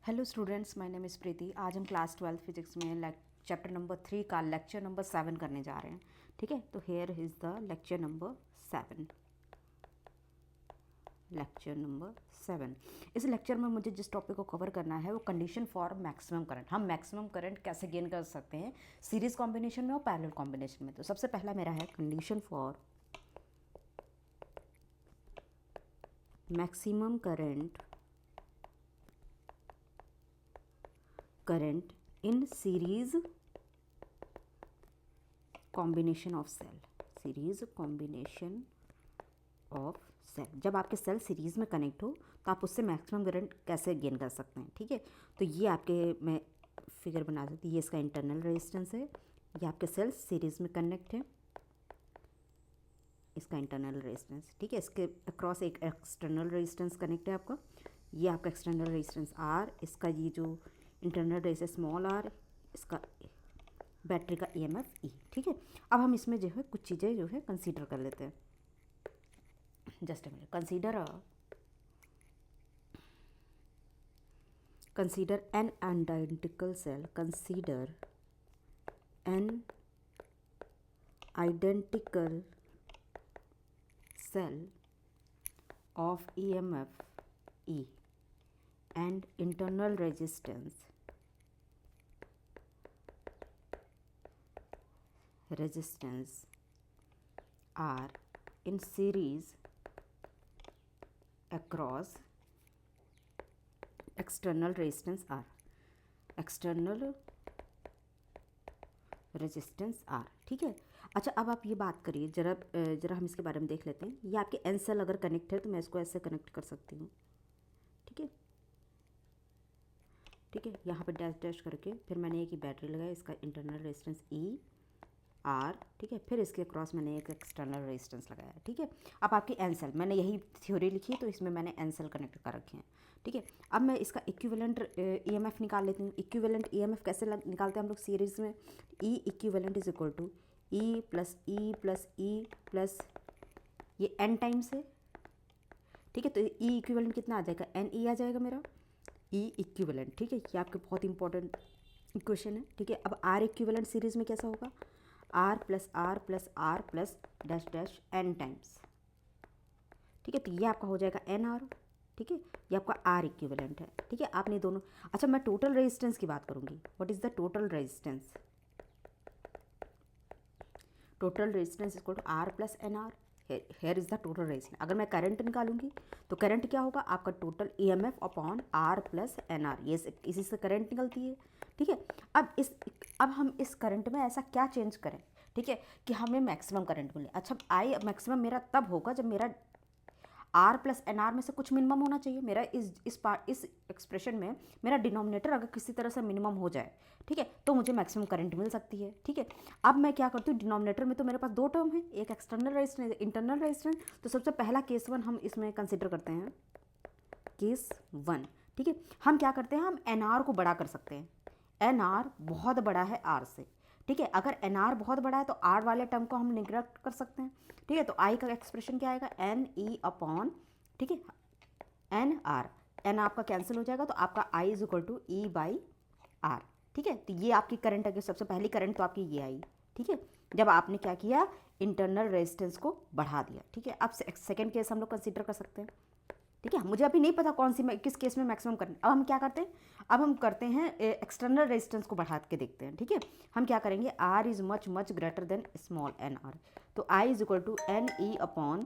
Hello students, my name is Preeti. आज हम class 12 physics में चैप्टर नंबर 3 का लेक्चर नंबर 7 करने जा रहे हैं। ठीक है, तो here is the lecture number 7। Lecture number 7। इस लेक्चर में मुझे जिस टॉपिक को कवर करना है वो कंडीशन फॉर मैक्सिमम करंट। हम मैक्सिमम करंट कैसे गेन कर सकते हैं सीरीज कॉम्बिनेशन में और पैरेलल कॉम्बिनेशन में। तो सबसे पहला मेरा है condition for maximum current in series combination of cell. Series combination of cell, जब आपके सेल सीरीज में कनेक्ट हो तो आप उससे मैक्सिमम करंट कैसे गेन कर सकते हैं। ठीक है, तो ये आपके मैं फिगर बना सकती हूँ। ये इसका इंटरनल रेजिस्टेंस है, ये आपके सेल सीरीज में कनेक्ट है, इसका इंटरनल रेजिस्टेंस। ठीक है, इसके अक्रॉस एक एक्सटर्नल रेजिस्टेंस कनेक्ट है आपका, ये आपका एक्सटर्नल रेजिस्टेंस आर, इसका ये जो इंटरनल रेजिस्टेंस स्मॉल आर, इसका बैटरी का ईएमएफ ई। ठीक है, अब हम इसमें जो है कुछ चीज़ें जो है कंसीडर कर लेते हैं। Just a minute, consider an identical cell. Consider an identical cell of EMF E and internal resistance are in series across external resistance R. External resistance R. ठीक है, अच्छा अब आप ये बात करिए जरा हम इसके बारे में देख लेते हैं। ये आपके एन सेल अगर कनेक्ट है तो मैं इसको ऐसे कनेक्ट कर सकती हूँ। ठीक है, ठीक है, यहाँ पे डैश डैश करके फिर मैंने एक ही बैटरी लगाया, इसका इंटरनल रेजिस्टेंस ई आर। ठीक है, फिर इसके क्रॉस मैंने एक एक्सटर्नल रेजिस्टेंस लगाया। ठीक है, अब आपकी एन सेल, मैंने यही थ्योरी लिखी है तो इसमें मैंने एन सेल कनेक्ट कर रखे हैं। ठीक है, अब मैं इसका इक्विवेलेंट ईएमएफ निकाल लेती हूँ। इक्विवेलेंट ईएमएफ कैसे निकालते हैं हम लोग सीरीज में? E equivalent is equal to E plus E plus E plus ये एन टाइम्स है। ठीक है, तो ई इक्विवेलेंट कितना आ जाएगा? एन ई आ जाएगा मेरा ई इक्विवेलेंट। ठीक है, ये आपके बहुत इंपॉर्टेंट इक्वेशन है। ठीक है, अब आर इक्विवेलेंट सीरीज में कैसा होगा? R plus R plus R plus dash dash n times. ठीक है, तो ये आपका हो जाएगा एन आर। ठीक है, ये आपका आर इक्विवेलेंट है। ठीक है, आपने दोनों। अच्छा, मैं टोटल रेजिस्टेंस की बात करूंगी। What is the total resistance? Total resistance equal to R plus n R. Here is the total resistance. अगर मैं करंट निकालूंगी तो करंट क्या होगा? आपका total EMF upon R plus n R. ये इसी से करंट निकलती है। ठीक है, अब हम इस करंट में ऐसा क्या चेंज करें, ठीक है, कि हमें मैक्सिमम करंट मिले। अच्छा, आई मैक्सिमम मेरा तब होगा जब मेरा आर प्लस एन आर में से कुछ मिनिमम होना चाहिए। मेरा इस एक्सप्रेशन में मेरा डिनोमिनेटर अगर किसी तरह से मिनिमम हो जाए, ठीक है, तो मुझे मैक्सिमम करंट मिल सकती है। ठीक है, अब मैं क्या करती हूँ, डिनोमिनेटर में तो मेरे पास दो टर्म है, एक एक्सटर्नल रेजिस्टेंस, इंटरनल रेजिस्टेंस। तो सबसे पहला केस 1 हम इसमें कंसिडर करते हैं, केस 1। ठीक है, हम क्या करते हैं, हम एन आर को बड़ा कर सकते हैं। एन आर बहुत बड़ा है आर से। ठीक है, अगर एन आर बहुत बड़ा है तो आर वाले टर्म को हम निग्लेक्ट कर सकते हैं। ठीक है, तो आई का एक्सप्रेशन क्या आएगा? एन ई अपॉन, ठीक है, एन आर। एन आपका कैंसिल हो जाएगा तो आपका I is equal to E by R. ठीक है, तो ये आपकी करंट है, सबसे पहली करंट तो आपकी ये आई। ठीक है, जब आपने क्या किया, इंटरनल रेजिस्टेंस को बढ़ा दिया। ठीक है, अब सेकेंड केस हम लोग कंसिडर कर सकते हैं। ठीक है, मुझे अभी नहीं पता कौन सी किस केस में मैक्सिमम करना। अब हम क्या करते हैं, अब हम करते हैं एक्सटर्नल रेजिस्टेंस को बढ़ा के देखते हैं। ठीक है, हम क्या करेंगे, R is much much greater than small N R, तो I is equal to N E upon.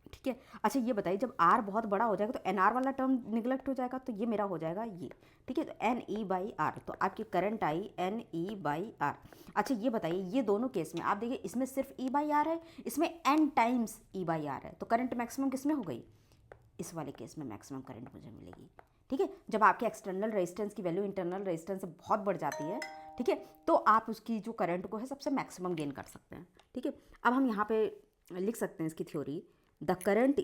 ठीक है, अच्छा ये बताइए, जब आर बहुत बड़ा हो जाएगा तो एन आर वाला टर्म निगलेक्ट हो जाएगा, तो ये मेरा हो जाएगा ये। ठीक है, तो एन ई बाई आर, तो आपकी current I n E by R. अच्छा ये बताइए, ये दोनों केस में आप देखिए, इसमें सिर्फ ई बाई आर है, इसमें n times E by R है, तो करंट मैक्सिमम किसमें हो गई? इस वाले केस में मैक्सिमम करंट मुझे मिलेगी। ठीक है, जब आपके एक्सटर्नल रेजिस्टेंस की वैल्यू इंटरनल रेजिस्टेंस से बहुत बढ़ जाती है, ठीक है, तो आप उसकी जो करंट को है सबसे मैक्सिमम गेन कर सकते हैं। ठीक है, अब हम यहाँ पे लिख सकते हैं इसकी theory. The current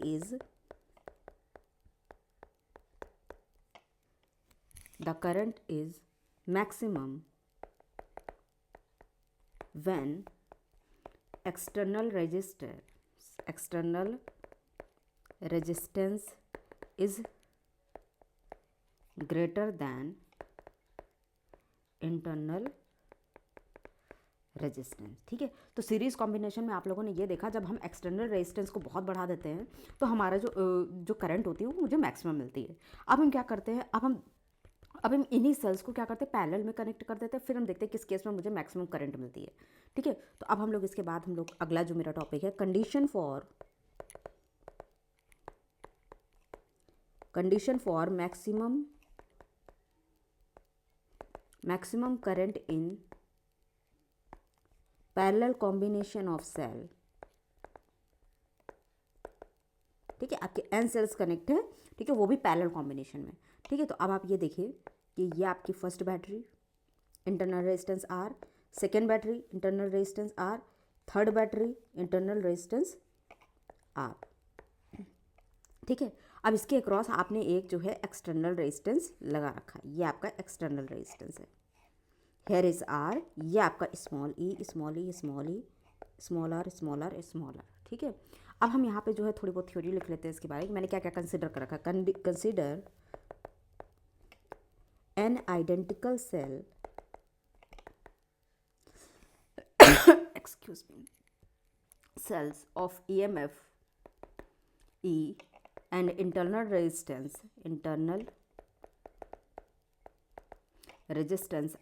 is maximum when external resistance is greater than internal resistance. ठीक है, तो सीरीज कॉम्बिनेशन में आप लोगों ने ये देखा, जब हम एक्सटर्नल रेजिस्टेंस को बहुत बढ़ा देते हैं तो हमारा जो करंट होती है वो मुझे मैक्सिमम मिलती है। अब हम क्या करते हैं, अब हम इन्हीं सेल्स को क्या करते हैं, पैरेलल में कनेक्ट कर देते हैं, फिर हम देखते हैं किस केस में मुझे मैक्सिमम करंट मिलती है। ठीक है, तो अब हम लोग इसके बाद हम लोग अगला जो मेरा टॉपिक है, condition for maximum current in parallel combination of cell. ठीक है, आपके n सेल्स कनेक्ट है, ठीक है, वो भी पैरेलल कॉम्बिनेशन में। ठीक है, तो अब आप ये देखिए कि ये आपकी first battery, internal resistance R, second battery internal resistance R, third battery internal resistance R। ठीक है, अब इसके अक्रॉस आपने एक जो है एक्सटर्नल रेजिस्टेंस लगा रखा है, ये आपका एक्सटर्नल रेजिस्टेंस है। हेयर इज R, ये आपका स्मॉल e, स्मॉल r। ठीक है, अब हम यहाँ पे जो है थोड़ी बहुत थ्योरी लिख लेते हैं इसके बारे में, मैंने क्या क्या कंसिडर कर रखा है। Consider n identical cell excuse me, cells of EMF E and internal resistance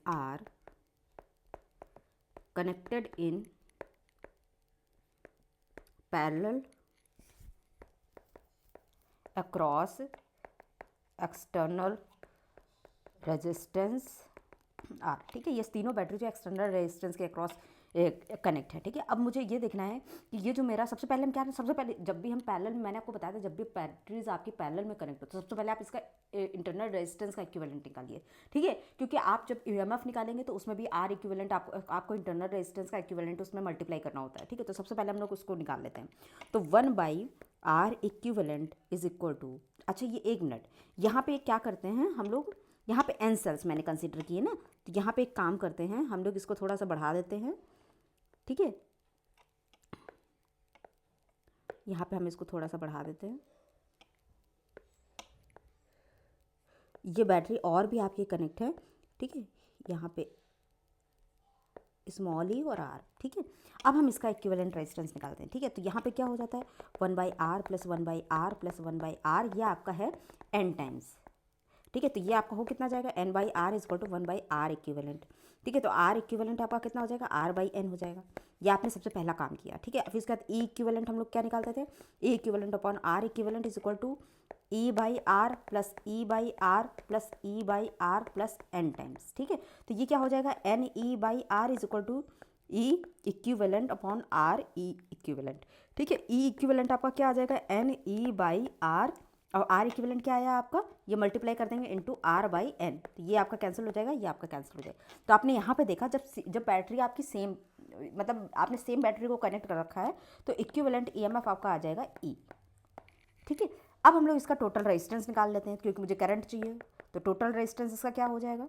R connected in parallel across external resistance R। ठीक है, ये तीनों बैटरी जो एक्सटर्नल रेजिस्टेंस के अक्रॉस कनेक्ट है। ठीक है, अब मुझे ये देखना है कि ये जो मेरा सबसे पहले हम क्या, सबसे पहले जब भी हम पैरेलल, मैंने आपको बताया था जब भी बैटरीज आपकी पैरेलल में कनेक्ट हो तो सबसे पहले आप इसका इंटरनल रेजिस्टेंस का इक्विवेलेंट निकालिए। ठीक है, क्योंकि आप जब ईएमएफ निकालेंगे तो उसमें भी आर इक्विवेलेंट आपको इंटरनल रेजिस्टेंस का इक्विवेलेंट उसमें मल्टीप्लाई करना होता है। ठीक है, तो सबसे पहले हम लोग उसको निकाल लेते हैं। तो 1/R equivalent is equal to, अच्छा ये एक मिनट, यहाँ पे क्या करते हैं हम लोग, यहाँ पे n सेल्स मैंने कंसिडर किए ना, तो यहाँ पे एक काम करते हैं हम लोग, इसको थोड़ा सा बढ़ा देते हैं। ठीक है, यहाँ पे हम इसको थोड़ा सा बढ़ा देते हैं। ये बैटरी और भी आपकी कनेक्ट है। ठीक है, यहाँ पे स्मॉल ई और आर। ठीक है, अब हम इसका इक्विवेलेंट रेजिस्टेंस निकालते हैं। ठीक है, तो यहाँ पे क्या हो जाता है, 1/R plus 1/R plus 1/R, ये आपका है n टाइम्स। ठीक है, तो ये आपका हो कितना जाएगा, n/R is equal to 1/R equivalent. ठीक है, तो R इक्विवेलेंट आपका कितना हो जाएगा, R/n हो जाएगा। ये आपने सबसे पहला काम किया। ठीक है, फिर इसके बाद E इक्विवेलेंट हम लोग क्या निकालते थे, E equivalent upon R equivalent is equal to E/R plus E/R plus E/R plus n times. ठीक है, तो ये क्या हो जाएगा, NE/R is equal to E equivalent upon R E equivalent. ठीक है, E इक्विवेलेंट आपका क्या आ जाएगा, NE/R, और R इक्विवेलेंट क्या आया आपका, ये मल्टीप्लाई कर देंगे इंटू R/n, तो ये आपका कैंसिल हो जाएगा, ये आपका कैंसिल हो जाएगा। तो आपने यहाँ पे देखा जब बैटरी आपकी सेम, मतलब आपने सेम बैटरी को कनेक्ट कर रखा है तो इक्विवेलेंट ईएमएफ आपका आ जाएगा E। ठीक है, अब हम लोग इसका टोटल रेजिस्टेंस निकाल लेते हैं क्योंकि मुझे करंट चाहिए। तो टोटल रेजिस्टेंस इसका क्या हो जाएगा,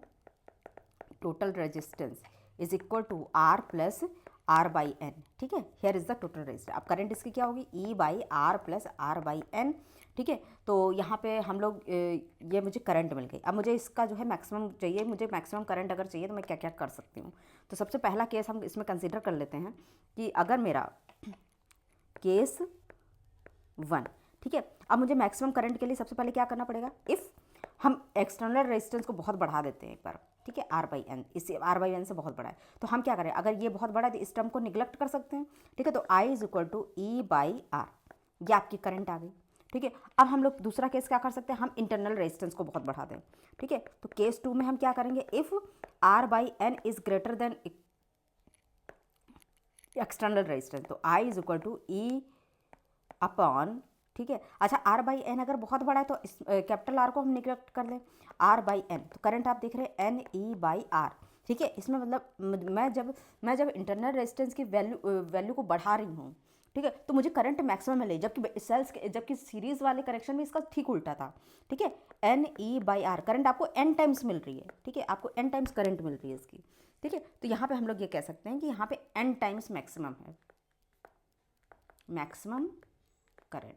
total resistance is equal to R plus R/n। ठीक है, here is the total resistance. अब करंट इसकी क्या होगी, E/R प्लस R/n। ठीक है, तो यहाँ पे हम लोग ये मुझे करंट मिल गई। अब मुझे इसका जो है मैक्सिमम चाहिए, मुझे मैक्सिमम करंट अगर चाहिए तो मैं क्या क्या कर सकती हूँ। तो सबसे पहला केस हम इसमें कंसिडर कर लेते हैं कि अगर मेरा केस 1, ठीक है, अब मुझे मैक्सिमम करंट के लिए सबसे पहले क्या करना पड़ेगा, इफ़ हम एक्सटर्नल रेजिस्टेंस को बहुत बढ़ा देते हैं एक बार। ठीक है, R/n, इससे R/n से बहुत बड़ा है तो हम क्या करें, अगर ये बहुत बड़ा है तो इस टर्म को निगलेक्ट कर सकते हैं। ठीक है, तो I is equal to E/R, ये आपकी करंट आ गई। ठीक है, अब हम लोग दूसरा केस क्या कर सकते हैं, हम इंटरनल रेजिस्टेंस को बहुत बढ़ा दें। ठीक है, तो केस 2 में हम क्या करेंगे, if R/n is greater than external resistance, तो I is equal to E upon, ठीक है, अच्छा R/n अगर बहुत बड़ा है तो इस कैपिटल R को हम निगलेक्ट कर लें, R/n, तो करंट आप देख रहे हैं NE/R। ठीक है, इसमें मतलब मैं जब इंटरनल रेजिस्टेंस की वैल्यू को बढ़ा रही हूँ, ठीक है, तो मुझे करंट मैक्सिमम मिले, जबकि सीरीज वाले कनेक्शन में इसका ठीक उल्टा था। ठीक है, NE/R, करंट आपको n टाइम्स मिल रही है। ठीक है, आपको n टाइम्स करंट मिल रही है इसकी। ठीक है, तो यहाँ पे हम लोग ये कह सकते हैं कि यहाँ पे n टाइम्स मैक्सिमम है, मैक्सिमम करंट।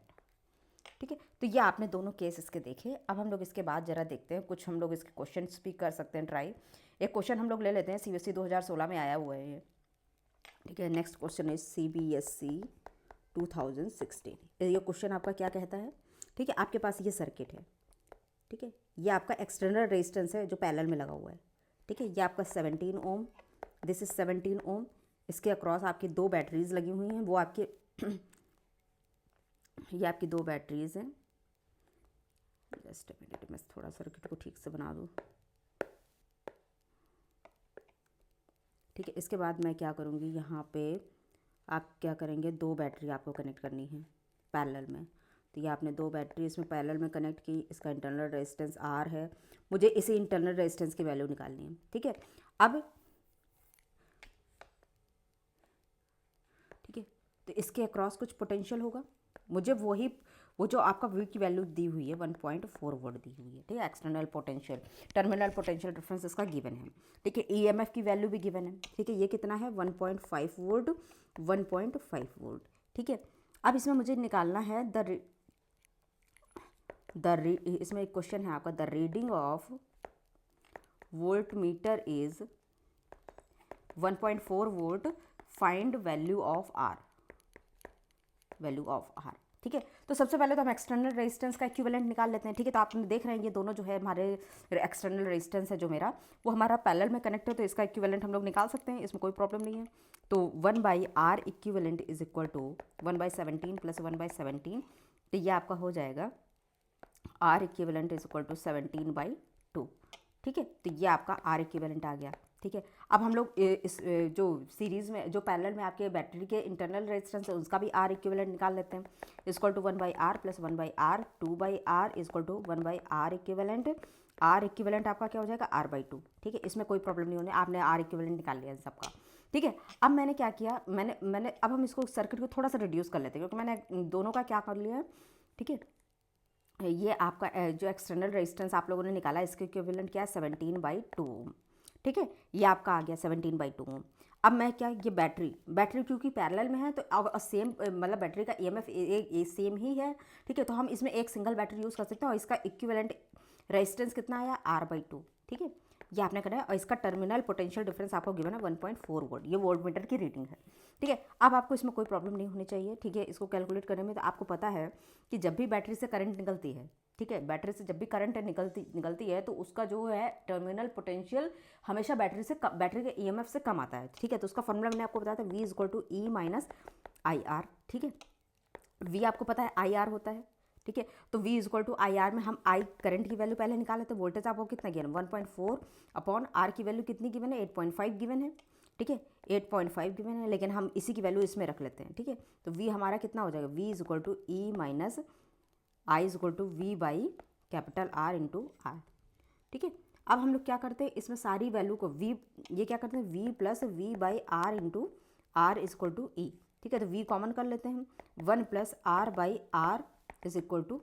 ठीक है, तो ये आपने दोनों केस इसके देखे। अब हम लोग इसके बाद ज़रा देखते हैं, कुछ हम लोग इसके क्वेश्चन भी कर सकते हैं ट्राई। एक क्वेश्चन हम लोग ले लेते हैं, CBSE 2016 में आया हुआ है ये। ठीक है, नेक्स्ट क्वेश्चन इज CBSE 2016। ये क्वेश्चन आपका क्या कहता है? ठीक है, आपके पास ये सर्किट है। ठीक है, ये आपका एक्सटर्नल रेजिस्टेंस है जो पैरेलल में लगा हुआ है। ठीक है, ये आपका 17 ओम, दिस इज 17 ओम। इसके अक्रॉस आपकी दो बैटरीज लगी हुई हैं, वो आपके ये आपकी दो बैटरीज हैं। जस्ट अ मिनट, मैं थोड़ा सर्किट को ठीक से बना दूँ। ठीक है, इसके बाद मैं क्या करूँगी, यहाँ पे आप क्या करेंगे, दो बैटरी आपको कनेक्ट करनी है पैरेलल में। तो ये आपने दो बैटरी इसमें पैरेलल में कनेक्ट की। इसका इंटरनल रेजिस्टेंस R है, मुझे इसी इंटरनल रेजिस्टेंस की वैल्यू निकालनी है। ठीक है, अब ठीक है, तो इसके अक्रॉस कुछ पोटेंशियल होगा, मुझे वो जो आपका V की वैल्यू दी हुई है 1.4 वोल्ट दी हुई है। ठीक है, external potential, terminal potential difference इसका गिवन है। ठीक है, EMF की वैल्यू भी गिवन है। ठीक है, ये कितना है 1.5 वोल्ट, 1.5 वोल्ट। ठीक है, अब इसमें मुझे निकालना है इसमें एक क्वेश्चन है आपका, the reading of volt meter is 1.4 volt, find value of R, value of R। ठीक है, तो सबसे पहले तो हम एक्सटर्नल रेजिस्टेंस का इक्विवेलेंट निकाल लेते हैं। ठीक है, तो आप देख रहे हैं ये दोनों जो है हमारे एक्सटर्नल रेजिस्टेंस है जो मेरा, वो हमारा पैरेलल में कनेक्ट है, तो इसका इक्विवेलेंट हम लोग निकाल सकते हैं, इसमें कोई प्रॉब्लम नहीं है। तो 1/R equivalent is equal to 1/17 + 1/17, तो ये आपका हो जाएगा R equivalent is equal to 17/2। ठीक है, तो ये आपका R इक्विवेलेंट आ गया। ठीक है, अब हम लोग इस जो सीरीज़ में जो पैरेलल में आपके बैटरी के इंटरनल रेजिस्टेंस है उसका भी R इक्विवेलेंट निकाल लेते हैं। Equal to 1/R + 1/R, 2/R equal to 1/R equivalent. R equivalent आपका क्या हो जाएगा R/2। ठीक है, इसमें कोई प्रॉब्लम नहीं होने, आपने R इक्विवेलेंट निकाल लिया सबका। ठीक है, अब मैंने क्या किया, मैंने अब हम इसको सर्किट को थोड़ा सा रिड्यूस कर लेते हैं, क्योंकि मैंने दोनों का क्या कर लिया है। ठीक है, ये आपका जो एक्सटर्नल रेजिस्टेंस आप लोगों ने निकाला, इसके इक्विवेलेंट क्या है 17/2। ठीक है, ये आपका आ गया 17/2। अब मैं क्या, ये बैटरी क्योंकि पैरेलल में है, तो अब सेम मतलब बैटरी का EMF सेम ही है। ठीक है, तो हम इसमें एक सिंगल बैटरी यूज़ कर सकते हैं, और इसका इक्विवेलेंट रेजिस्टेंस कितना आया R/2। ठीक है, ये आपने करना है, और इसका टर्मिनल पोटेंशियल डिफरेंस आपको गिवन है 1.4 वोल्ट, ये वोल्ट मीटर की रीडिंग है। ठीक है, अब आपको इसमें कोई प्रॉब्लम नहीं होनी चाहिए। ठीक है, इसको कैलकुलेट करने में तो आपको पता है कि जब भी बैटरी से करंट निकलती है, ठीक है, बैटरी से जब भी करंट निकलती है तो उसका जो है टर्मिनल पोटेंशियल हमेशा बैटरी के EMF से कम आता है। ठीक है, तो उसका फॉर्मूला मैंने आपको बताया था, V = E - IR। ठीक है, V आपको पता है IR होता है। ठीक है, तो V = IR में हम I करंट की वैल्यू पहले निकाल लेते हैं। वोल्टेज आपको कितना गिवन 1.4 अपॉन R की वैल्यू कितनी गिवन है 8.5 गिवन है। ठीक है, 8.5 गिवन है, लेकिन हम इसी की वैल्यू इसमें रख लेते हैं। ठीक है, तो V हमारा कितना हो जाएगा, V = E - I = V/R × R। ठीक है, अब हम लोग क्या करते हैं, इसमें सारी वैल्यू को ये क्या करते हैं, V + V/R × R = E। ठीक है, तो V कॉमन कर लेते हैं, 1 + R/R =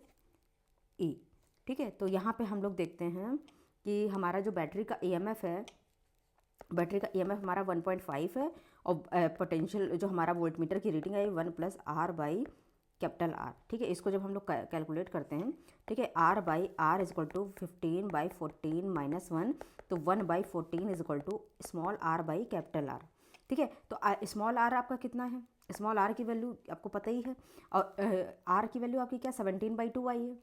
E। ठीक है, तो यहाँ पे हम लोग देखते हैं कि हमारा जो बैटरी का EMF है, बैटरी का EMF हमारा 1.5 है, और पोटेंशियल जो हमारा वोल्ट मीटर की रीडिंग है 1 + R/R। ठीक है, इसको जब हम लोग कैलकुलेट करते हैं, ठीक है, R/R = 15/14 - 1, तो 1/14 = स्मॉल R/R। ठीक है, तो स्मॉल R आपका कितना है, स्मॉल R की वैल्यू आपको पता ही है, और R की वैल्यू आपकी क्या 17/2 आई है।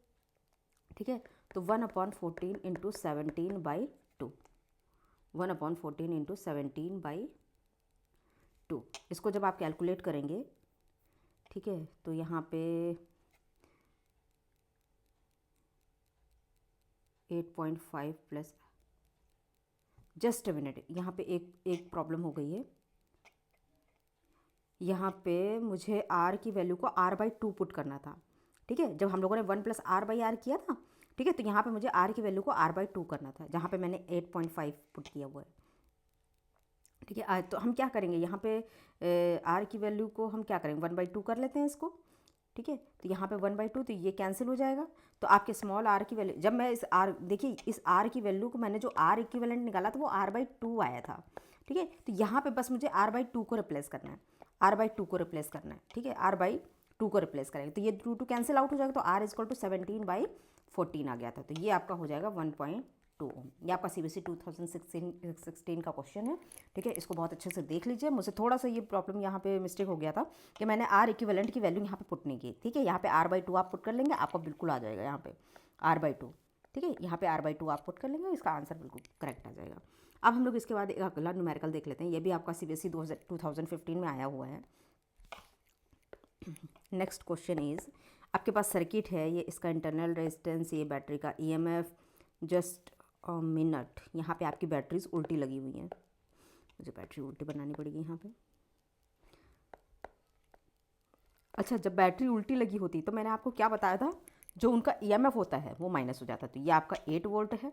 ठीक है, तो 1/14 × 17/2, 1/14 × 17/2, इसको जब आप कैलकुलेट करेंगे, ठीक है, तो यहाँ पे 8.5 प्लस, जस्ट अ मिनट, यहाँ पे एक प्रॉब्लम हो गई है। यहाँ पे मुझे R की वैल्यू को R/2 पुट करना था। ठीक है, जब हम लोगों ने 1 + R/R किया था, ठीक है, तो यहाँ पे मुझे R की वैल्यू को R/2 करना था, जहाँ पे मैंने 8.5 पुट किया हुआ है। ठीक है, तो हम क्या करेंगे, यहाँ पे R की वैल्यू को हम क्या करेंगे 1/2 कर लेते हैं इसको। ठीक है, तो यहाँ पे 1/2, तो ये कैंसिल हो जाएगा, तो आपके स्मॉल R की वैल्यू, जब मैं इस R, देखिए इस R की वैल्यू को मैंने जो R इक्विवेलेंट निकाला था वो R/2 आया था। ठीक है, तो यहाँ पे बस मुझे R/2 को रिप्लेस करना है, R/2 को रिप्लेस करना है। ठीक है, R/2 2 को रिप्लेस करेंगे तो ये 2 कैंसिल आउट हो जाएगा, तो R इक्वल टू 17/14 आ गया था, तो ये आपका हो जाएगा 1.2 ओम। ये आपका CBSE 2016 का क्वेश्चन है, ठीक है। इसको बहुत अच्छे से देख लीजिए। मुझे थोड़ा सा ये प्रॉब्लम यहाँ पे मिस्टेक हो गया था कि मैंने R इक्विवेलेंट की वैल्यू यहाँ पे पुट नहीं की, ठीक है। यहाँ पे R/2 आप पुट कर लेंगे, आपका बिल्कुल आ जाएगा यहाँ पे R/2, ठीक है। यहाँ पे R/2 आप पुट कर लेंगे, इसका आंसर बिल्कुल करेक्ट आ जाएगा। अब हम लोग इसके बाद एक अगला न्यूमेरिकल देख लेते हैं। ये भी आपका CBSE 2015 में आया हुआ है। नेक्स्ट क्वेश्चन इज, आपके पास सर्किट है, ये इसका इंटरनल रेजिस्टेंस, ये बैटरी का EMF, जस्ट मिनट। यहाँ पे आपकी बैटरीज उल्टी लगी हुई हैं, मुझे बैटरी उल्टी बनानी पड़ेगी यहाँ पे। अच्छा, जब बैटरी उल्टी लगी होती तो मैंने आपको क्या बताया था, जो उनका EMF होता है वो माइनस हो जाता है। तो ये आपका 8 वोल्ट है,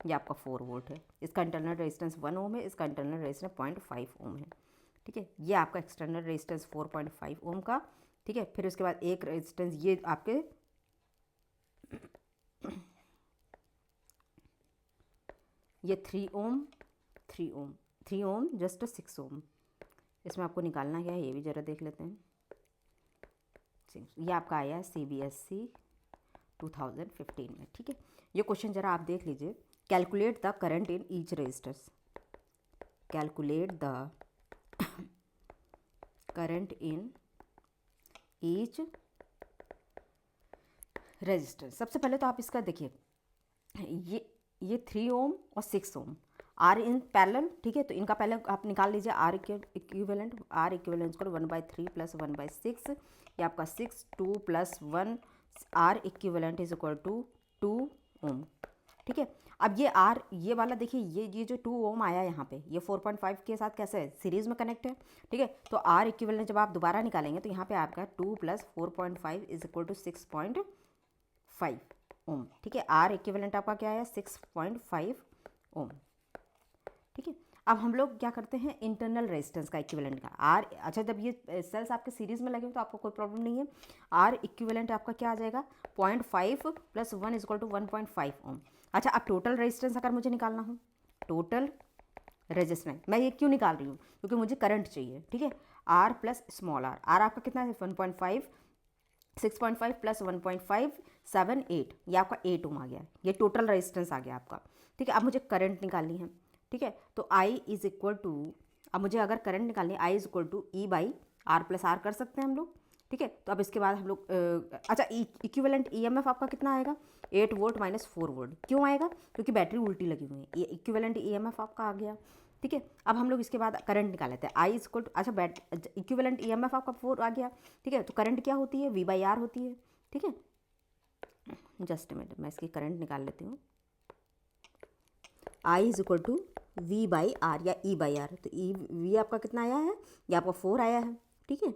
ये आपका 4 वोल्ट है। इसका इंटरनल रेजिस्टेंस 1 ओम है, इसका इंटरनल रेजिस्टेंस 0.5 ओम है, ठीक है। ये आपका एक्सटर्नल रेजिस्टेंस 4.5 ओम का, ठीक है। फिर उसके बाद एक रेजिस्टेंस ये आपके ये 3 ओम, 3 ओम, 3 ओम जस्ट 6 ओम। इसमें आपको निकालना क्या है ये भी ज़रा देख लेते हैं। ये आपका आया है CBSE 2015 में, ठीक है। ये क्वेश्चन ज़रा आप देख लीजिए। Calculate the current in each resistors, calculate the current in each resistor. सबसे पहले तो आप इसका देखिए, ये 3 ओम और 6 ओम आर इन पैरेलल, ठीक है। तो इनका पहले आप निकाल लीजिए R इक्विवेलेंट। R इक्विवेलेंट को 1/3 + 1/6, ये आपका 6, 2 + 1, R equivalent is equal to 2 ohm, ठीक है। अब ये R, ये वाला देखिए, ये जो 2 ओम आया यहाँ पे, ये 4.5 के साथ कैसे है, सीरीज में कनेक्ट है, ठीक है। तो R इक्विवेलेंट जब आप दोबारा निकालेंगे तो यहाँ पे आपका 2 + 4.5 इज इक्वल टू 6.5 ओम, ठीक है। R इक्विवेलेंट आपका क्या है, 6.5 ओम, ठीक है। अब हम लोग क्या करते हैं, इंटरनल रेजिस्टेंस का इक्विवेलेंट का R। अच्छा, जब ये सेल्स आपके सीरीज में लगे हो तो आपको कोई प्रॉब्लम नहीं है। R इक्विवेलेंट आपका क्या आ जाएगा, 0.5 + 1 इज इक्वल टू 1.5 ओम। अच्छा, अब टोटल रेजिस्टेंस अगर मुझे निकालना हो, टोटल रेजिस्टेंस मैं ये क्यों निकाल रही हूँ, क्योंकि मुझे करंट चाहिए, ठीक है। R + स्मॉल r, R आपका कितना है 1.5, 6.5 + 1.5 7 8, ये आपका 8 ओम आ गया, ये टोटल रेजिस्टेंस आ गया आपका, ठीक है। अब मुझे करंट निकालनी है, ठीक है। तो I इज इक्वल टू, अब मुझे अगर करंट निकालनी है I is equal to E/R + R कर सकते हैं हम लोग, ठीक है। तो अब इसके बाद हम लोग अच्छा, इक्विवेलेंट EMF आपका कितना आएगा, 8 वोल्ट - 4 वोल्ट। क्यों आएगा, क्योंकि बैटरी उल्टी लगी हुई है। ये इक्विवेलेंट EMF आपका आ गया, ठीक है। अब हम लोग इसके बाद करंट निकाल लेते हैं। I इज इक्वल टू, अच्छा इक्विवेलेंट EMF आपका 4 आ गया, ठीक है। तो करंट क्या होती है, V/R होती है, ठीक है। जस्ट मिनट, मैं इसकी करंट निकाल लेती हूँ। I is equal to V/R या E/R। तो V आपका कितना आया है, ये आपका 4 आया है, ठीक है।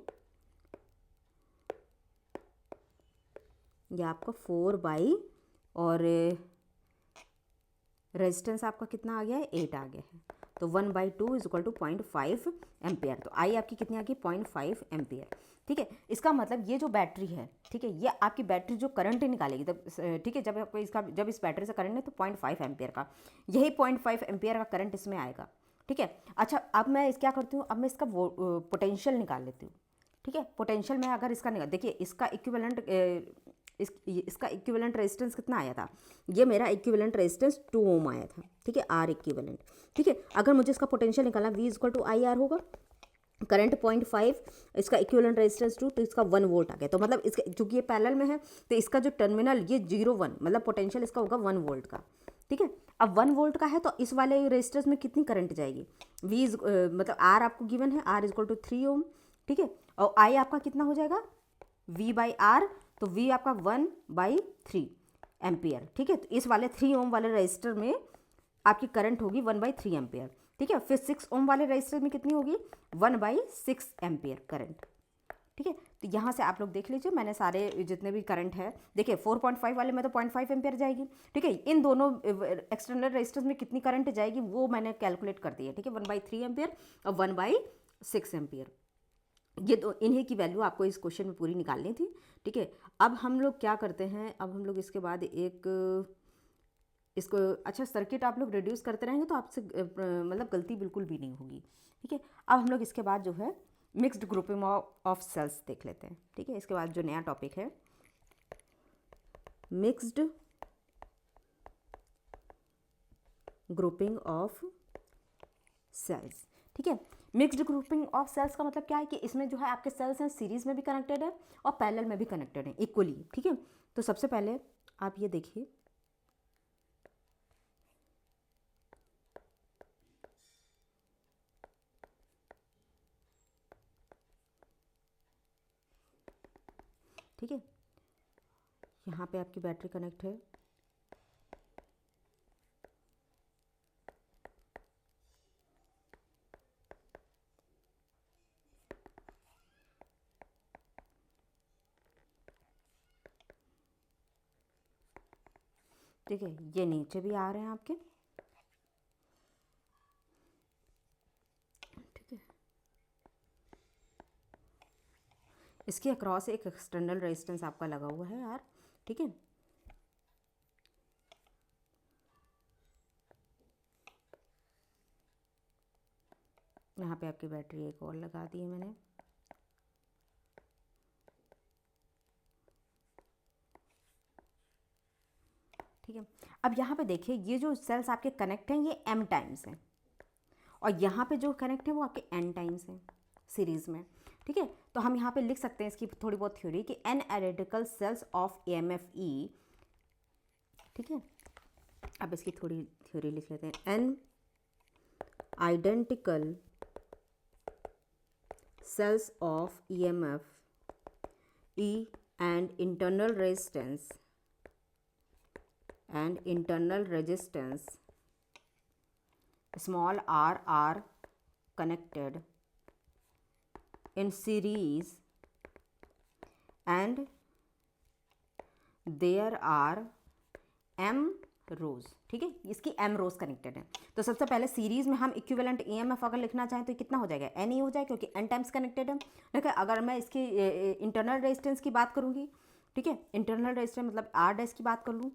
ये आपका 4 और रेजिस्टेंस आपका कितना आ गया है, 8 आ गया है। तो 1/2 इज इक्वल टू 0.5 एम्पियर। तो आई आपकी कितनी आ गई, 0.5 एम्पियर, ठीक है। इसका मतलब ये जो बैटरी है, ठीक है, ये आपकी बैटरी जो करंट निकालेगी तब, ठीक है, जब इस बैटरी से करंट है तो 0.5 एम्पियर का, यही 0.5 एम्पियर का करंट इसमें आएगा, ठीक है। अच्छा, अब मैं क्या करती हूँ, अब मैं इसका पोटेंशियल निकाल लेती हूँ, ठीक है। पोटेंशियल में अगर इसका निकाल, देखिए इसका इक्विवेलेंट इसका इक्विवेलेंट रेजिस्टेंस कितना आया था, ये मेरा इक्विवेलेंट रेजिस्टेंस 2 ओम आया था, ठीक है। R इक्विवेलेंट, ठीक है। अगर मुझे इसका पोटेंशियल निकालना, V is equal to IR होगा, करंट 0.5, इसका इक्विवेलेंट रेजिस्टेंस 2, तो इसका 1 वोल्ट आ गया। तो मतलब इसका, चूंकि ये पैरेलल में है तो इसका जो टर्मिनल ये 0 1, मतलब पोटेंशियल इसका होगा 1 वोल्ट का, ठीक है। अब 1 वोल्ट का है तो इस वाले रेजिस्टेंस में कितनी करंट जाएगी, मतलब R आपको गिवन है, R इज इक्वल टू 3 ओम, ठीक है। और I आपका कितना हो जाएगा, V/R, तो V आपका 1/3 एम्पियर, ठीक है। तो इस वाले 3 ओम वाले रजिस्टर में आपकी करंट होगी 1/3 एम्पियर, ठीक है। फिर 6 ओम वाले रजिस्टर में कितनी होगी, 1/6 एम्पियर करंट, ठीक है। तो यहाँ से आप लोग देख लीजिए, मैंने सारे जितने भी करंट है, देखिए 4.5 वाले में तो 0.5 एम्पियर जाएगी, ठीक है। इन दोनों एक्सटर्नल रजिस्टर्स में कितनी करंट जाएगी वो मैंने कैलकुलेट कर दी है, ठीक है। 1/3 एम्पियर और 1/6 एम्पियर, ये तो इन्हीं की वैल्यू आपको इस क्वेश्चन में पूरी निकालनी थी, ठीक है। अब हम लोग क्या करते हैं, अब हम लोग इसके बाद इसको, अच्छा, सर्किट आप लोग रिड्यूस करते रहेंगे तो आपसे मतलब गलती बिल्कुल भी नहीं होगी, ठीक है। अब हम लोग इसके बाद जो है मिक्स्ड ग्रुपिंग ऑफ सेल्स देख लेते हैं, ठीक है। इसके बाद जो नया टॉपिक है मिक्स्ड ग्रुपिंग ऑफ सेल्स, ठीक है। मिक्स्ड ग्रुपिंग ऑफ सेल्स का मतलब क्या है कि इसमें जो है आपके सेल्स हैं सीरीज में भी कनेक्टेड है और पैरेलल में भी कनेक्टेड है इक्वली, ठीक है। तो सबसे पहले आप ये देखिए, ठीक है, यहाँ पे आपकी बैटरी कनेक्ट है, ठीक है। ये नीचे भी आ रहे हैं आपके, ठीक है। इसके अक्रॉस एक एक्सटर्नल रेजिस्टेंस आपका लगा हुआ है यार, ठीक है। यहाँ पे आपकी बैटरी एक और लगा दी है मैंने, ठीक है। अब यहाँ पे देखिए ये जो सेल्स आपके कनेक्ट हैं ये m टाइम्स हैं और यहाँ पे जो कनेक्ट है वो आपके n टाइम्स हैं सीरीज में, ठीक है। तो हम यहाँ पे लिख सकते हैं इसकी थोड़ी बहुत थ्योरी कि n identical sales of AMFE, ठीक है। अब इसकी थोड़ी थ्योरी लिख लेते हैं। n identical cells of EMF E and internal resistance small r are connected in series and there are m रोज, ठीक है। इसकी m रोज कनेक्टेड है। तो सबसे पहले सीरीज में हम इक्विवेलेंट EMF अगर लिखना चाहें तो कितना हो जाएगा, n ही हो जाएगा क्योंकि n टाइम्स कनेक्टेड है, ठीक है। अगर मैं इसकी इंटरनल रेजिस्टेंस की बात करूंगी, ठीक है, इंटरनल रेजिस्टेंस मतलब r डैश की बात कर लूँ,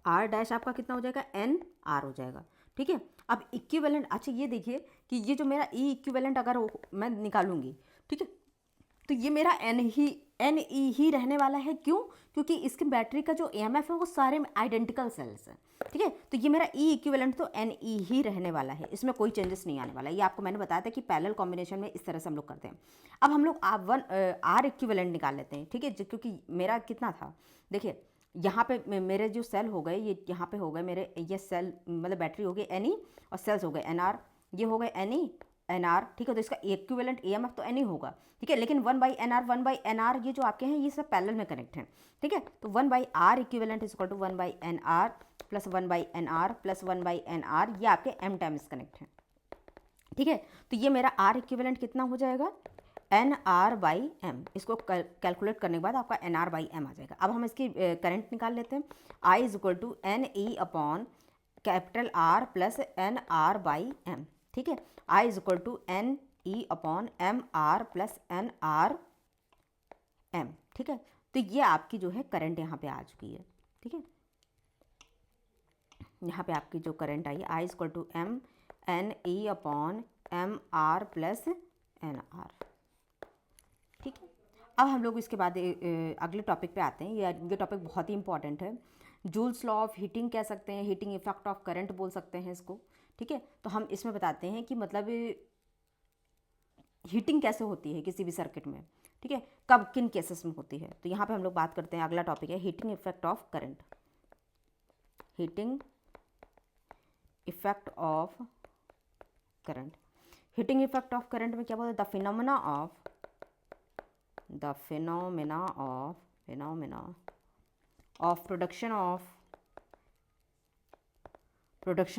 r डैश आपका कितना हो जाएगा, n r हो जाएगा, ठीक है। अब इक्विवेलेंट, अच्छा ये देखिए कि ये जो मेरा E इक्विवेलेंट अगर मैं निकालूंगी, ठीक है, तो ये मेरा एन ई ही रहने वाला है। क्यों? क्योंकि इसके बैटरी का जो EMF है वो सारे में आइडेंटिकल सेल्स हैं, ठीक है। तो ये मेरा E इक्विवेलेंट तो एन ई ही रहने वाला है, इसमें कोई चेंजेस नहीं आने वाला है। ये आपको मैंने बताया था कि पैरेलल कॉम्बिनेशन में इस तरह से हम लोग करते हैं। अब हम लोग आर इक्विवेलेंट निकाल लेते हैं, ठीक है, क्योंकि मेरा कितना था, देखिए यहाँ पे मेरे जो सेल हो गए ये यहाँ पे हो गए मेरे, ये सेल मतलब बैटरी हो गई एन ई और सेल्स हो गए एन आर, ये हो गए एन ई एन आर, ठीक है। तो इसका इक्विवेलेंट EMF तो एन ही होगा, ठीक है। लेकिन 1/NR ये जो आपके हैं ये सब पैरेलल में कनेक्ट हैं, ठीक है। तो 1/R equivalent is equal to 1/NR plus 1/NR plus 1/NR, ये आपके m टाइम्स कनेक्ट हैं, ठीक है। तो ये मेरा R इक्विवेलेंट कितना हो जाएगा, NR/M। इसको कैलकुलेट करने के बाद आपका NR/M आ जाएगा। अब हम इसकी करंट निकाल लेते हैं। I is equal to NE upon capital R plus NR/M, ठीक है। I is equal to NE upon MR plus NR/M, ठीक है। तो ये आपकी जो है करंट यहाँ पे आ चुकी है, ठीक है। यहाँ पे आपकी जो current I I is equal to MNE upon MR plus NR, ठीक है। अब हम लोग इसके बाद अगले टॉपिक पे आते हैं। ये टॉपिक बहुत ही इंपॉर्टेंट है। जूल्स लॉ ऑफ हीटिंग कह सकते हैं, हीटिंग इफेक्ट ऑफ करंट बोल सकते हैं इसको, ठीक है। तो हम इसमें बताते हैं कि मतलब हीटिंग कैसे होती है किसी भी सर्किट में, ठीक है, कब किन केसेस में होती है। तो यहाँ पे हम लोग बात करते हैं, अगला टॉपिक है heating effect of current. Heating effect of current, heating effect of current में क्या बोलते हैं, the phenomena of production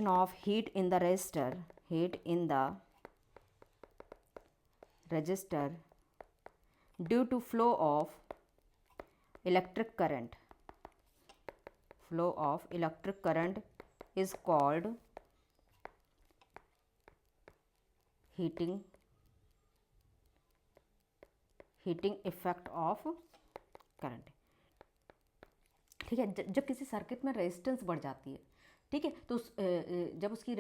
of heat in the resistor due to flow of electric current is called heating effect of current, ठीक है। जब किसी circuit में resistance बढ़ जाती है, ठीक है, तो जब उसकी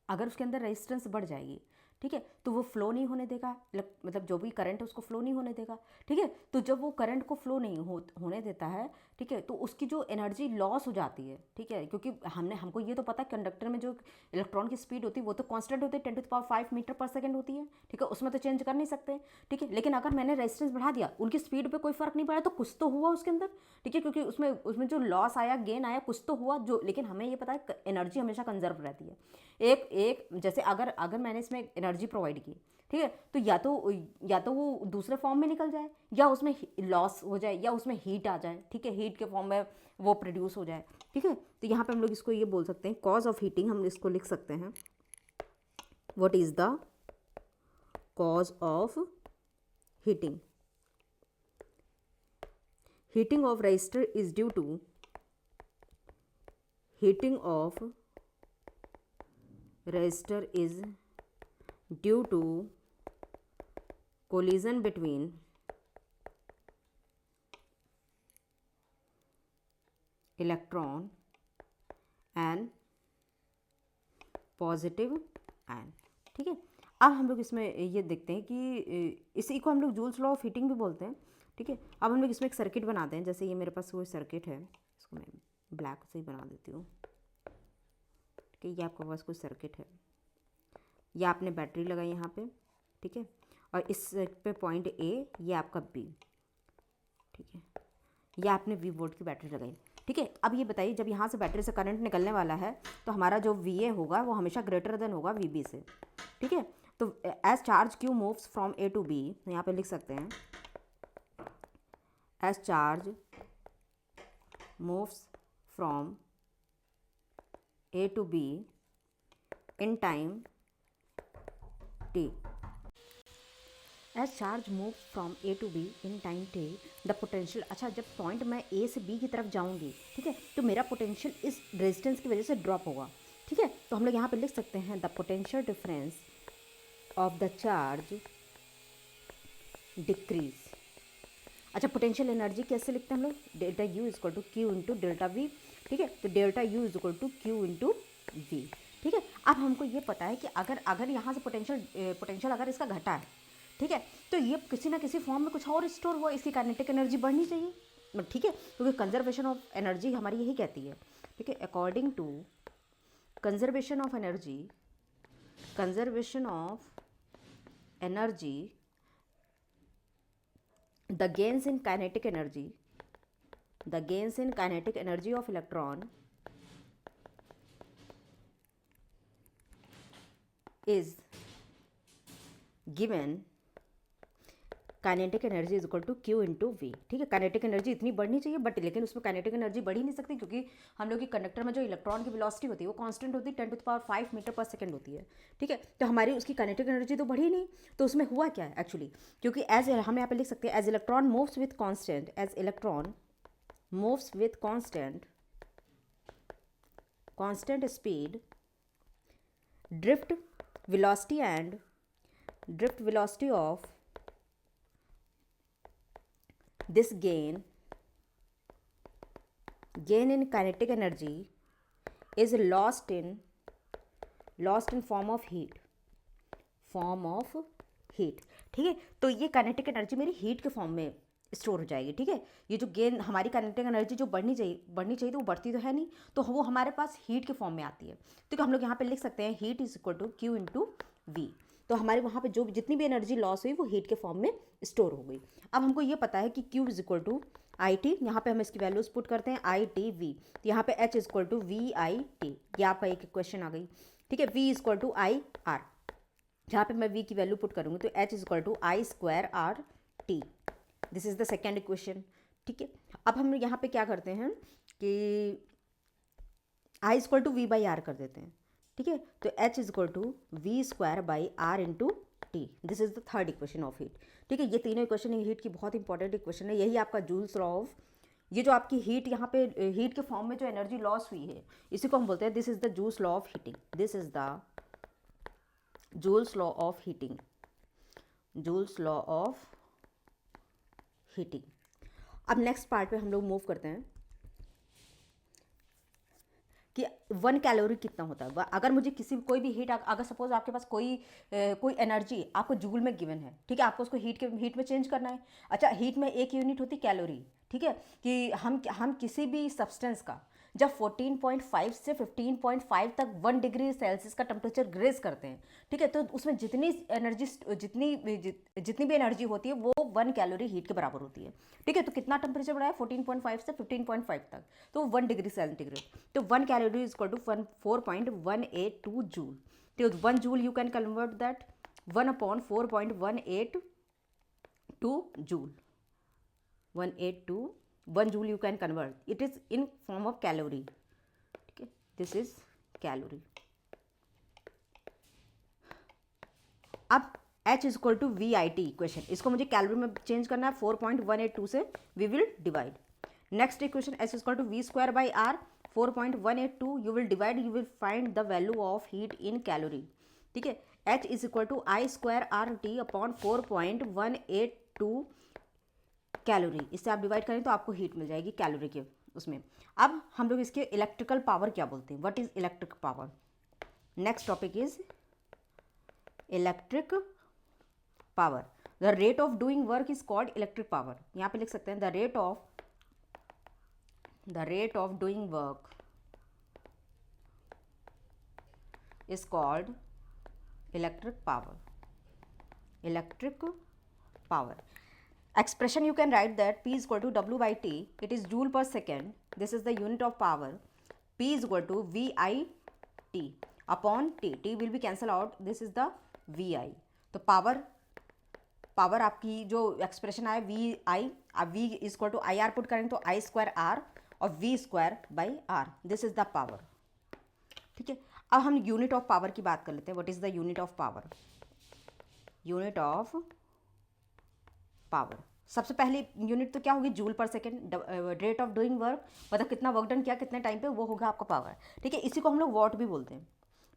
अगर उसके अंदर रेजिस्टेंस बढ़ जाएगी, ठीक है, तो वो फ्लो नहीं होने देगा, मतलब जो भी करंट है उसको फ्लो नहीं होने देगा, ठीक है। तो जब वो करंट को फ्लो नहीं होने देता है, ठीक है, तो उसकी जो एनर्जी लॉस हो जाती है, ठीक है, क्योंकि हमको ये तो पता है कंडक्टर में जो इलेक्ट्रॉन की स्पीड होती है वो तो कांस्टेंट होती है, 10⁵ मीटर पर सेकंड होती है, ठीक है, उसमें तो चेंज कर नहीं सकते, ठीक है। लेकिन अगर मैंने रेजिस्टेंस बढ़ा दिया, उनकी स्पीड पर कोई फर्क नहीं पड़ा, तो कुछ तो हुआ उसके अंदर, ठीक है, क्योंकि उसमें उसमें जो लॉस आया, गेन आया, कुछ तो हुआ जो, लेकिन हमें ये पता है एनर्जी हमेशा कंजर्व रहती है। एक एक जैसे अगर अगर मैंने इसमें एनर्जी प्रोवाइड की, ठीक है, तो या तो वो दूसरे फॉर्म में निकल जाए, या उसमें लॉस हो जाए, या उसमें हीट आ जाए, ठीक है, हीट के फॉर्म में वो प्रोड्यूस हो जाए, ठीक है। तो यहाँ पे हम लोग इसको ये बोल सकते हैं कॉज ऑफ हीटिंग, हम इसको लिख सकते हैं what is the cause of heating. Heating of resistor is due to heating of resistor is due to collision between electron and positive ion, ठीक है। अब हम लोग इसमें ये देखते हैं कि इसी को हम लोग जूल्स लॉ ऑफ हीटिंग भी बोलते हैं, ठीक है। अब हम लोग इसमें एक सर्किट बनाते हैं, जैसे ये मेरे पास कोई सर्किट है, इसको मैं ब्लैक से ही बना देती हूँ कि ये आपके पास कोई सर्किट है, या आपने बैटरी लगाई यहाँ पे, ठीक है, और इस पे पॉइंट ए, ये आपका बी, ठीक है, या आपने वी वोल्ट की बैटरी लगाई, ठीक है। अब ये बताइए जब यहाँ से बैटरी से करंट निकलने वाला है तो हमारा जो वी ए होगा वो हमेशा ग्रेटर देन होगा वी बी से, ठीक है। तो as charge q moves from A to B, यहाँ पे लिख सकते हैं as charge moves from A to B in time t. As charge moves from A to B in time t, the potential, अच्छा जब पॉइंट मैं A से B की तरफ जाऊंगी, ठीक है, तो मेरा पोटेंशियल इस रेजिस्टेंस की वजह से ड्रॉप होगा, ठीक है। तो हम लोग यहाँ पे लिख सकते हैं the potential difference of the charge decrease. अच्छा, पोटेंशियल एनर्जी कैसे लिखते हैं हम लोग, delta U is equal to q into delta V, ठीक है। तो delta U is equal to q into V, ठीक है। अब हमको ये पता है कि अगर यहाँ से पोटेंशियल अगर इसका घटा है, ठीक है, तो ये किसी ना किसी फॉर्म में कुछ और स्टोर हुआ, इसकी काइनेटिक एनर्जी बढ़नी चाहिए, ठीक है, क्योंकि कंजर्वेशन ऑफ एनर्जी हमारी यही कहती है, ठीक है। According to conservation of energy, the gains in kinetic energy of electron is given kinetic energy is equal to q into V, ठीक है। काइनेटिक एनर्जी इतनी बढ़नी चाहिए, बट लेकिन उसमें काइनेटिक एनर्जी बढ़ ही नहीं सकती, क्योंकि हम लोग की कंडक्टर में जो इलेक्ट्रॉन की वेलोसिटी होती है वो कांस्टेंट होती है, 10⁵ मीटर पर सेकंड होती है, ठीक है। तो हमारी उसकी काइनेटिक एनर्जी तो बढ़ी नहीं, तो उसमें हुआ क्या है एक्चुअली, क्योंकि एज हम यहाँ पे लिख सकते हैं as electron moves with constant, as electron moves with constant speed, drift velocity of this gain in kinetic energy is lost in form of heat, ठीक है। तो ये काइनेटिक एनर्जी मेरी हीट के फॉर्म में स्टोर हो जाएगी, ठीक है। ये जो गेन हमारी काइनेटिक एनर्जी जो बढ़नी चाहिए तो वो बढ़ती तो है नहीं, तो वो हमारे पास हीट के फॉर्म में आती है, तो हम लोग यहाँ पे लिख सकते हैं heat is equal to q into V. तो हमारे वहाँ पे जो जितनी भी एनर्जी लॉस हुई वो हीट के फॉर्म में स्टोर हो गई। अब हमको ये पता है कि Q is equal to I T, यहाँ पे हम इसकी वैल्यूज पुट करते हैं आई टी वी, तो यहाँ पे H is equal to V I T, ये आपका एक क्वेश्चन आ गई, ठीक है। V is equal to I R, जहाँ पे मैं V की वैल्यू पुट करूँगी तो H is equal to I square R T, this is the second equation, ठीक है। अब हम यहाँ पे क्या करते हैं कि I is equal to V by R कर देते हैं, ठीक है। तो H is equal to V square by R into T, this is the third equation of heat, ठीक है। ये तीनों इक्वेशन हीट की बहुत इंपॉर्टेंट इक्वेशन है, यही आपका जूल्स लॉ ऑफ, ये जो आपकी हीट यहाँ पे हीट के फॉर्म में जो एनर्जी लॉस हुई है इसी को हम बोलते हैं this is the joules law of heating, this is the joules law of heating, joules law of heating. अब नेक्स्ट पार्ट पे हम लोग मूव करते हैं कि 1 कैलोरी कितना होता है। अगर मुझे कोई भी हीट, अगर सपोज आपके पास कोई एनर्जी आपको जूल में गिवन है, ठीक है, आपको उसको हीट में चेंज करना है। अच्छा, हीट में एक यूनिट होती कैलोरी, ठीक है, कि हम किसी भी सब्सटेंस का जब 14.5 से 15.5 तक 1 डिग्री सेल्सियस का टेम्परेचर ग्रेस करते हैं, ठीक है, तो उसमें जितनी भी एनर्जी होती है वो 1 कैलोरी हीट के बराबर होती है, ठीक है। तो कितना टेम्परेचर बढ़ा है 14.5 से 15.5 तक, तो 1 डिग्री सेंटीग्रेड, तो 1 calorie is equal to 4.182 joule. तो 1 joule you can convert that 1/4.182 joule, 1 joule you can convert, it is in form of calorie, ठीक है, दिस इज कैलोरी। अब H is equal to VIT equation, इसको मुझे calorie में change करना है, 4.182 से we will divide. Next equation H is equal to V square by R, 4.182 you will divide, you will find the value of heat in calorie, ठीक है। H is equal to I square RT upon 4.182 calorie, इससे आप divide करें तो आपको heat मिल जाएगी calorie के उसमें। अब हम लोग इसके इलेक्ट्रिकल पावर क्या बोलते हैं, what is electric power. Next topic is electric power. The rate of doing work is called electric power. यहाँ पे लिख सकते हैं the rate of doing work is called electric power. Electric power expression you can write that P is equal to W by T, it is joule per second, this is the unit of power, P is equal to VIT upon T, T will be cancel out, this is the VI। तो power आपकी जो expression आए VI, आप V is equal to IR put करेंगे तो I square R और V square by R, this is the power, ठीक है। अब हम यूनिट ऑफ पावर की बात कर लेते हैं, what is the unit of power. Unit of power, सबसे पहले यूनिट तो क्या होगी, जूल पर second, rate of doing work, मतलब कितना वर्क डन किया कितने टाइम पे, वो होगा आपका पावर, ठीक है। इसी को हम लोग वॉट भी बोलते हैं,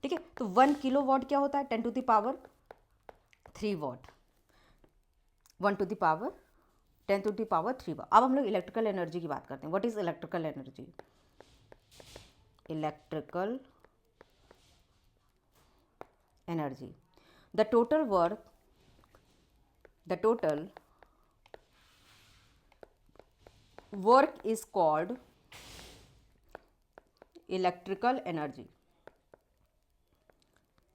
ठीक है। तो 1 किलो वॉट क्या होता है, 10 to the power 3 watt, 1 to the power 10 to the power 3 watt. अब हम लोग इलेक्ट्रिकल एनर्जी की बात करते हैं, what is electrical energy. Electrical energy, the total work is called electrical energy.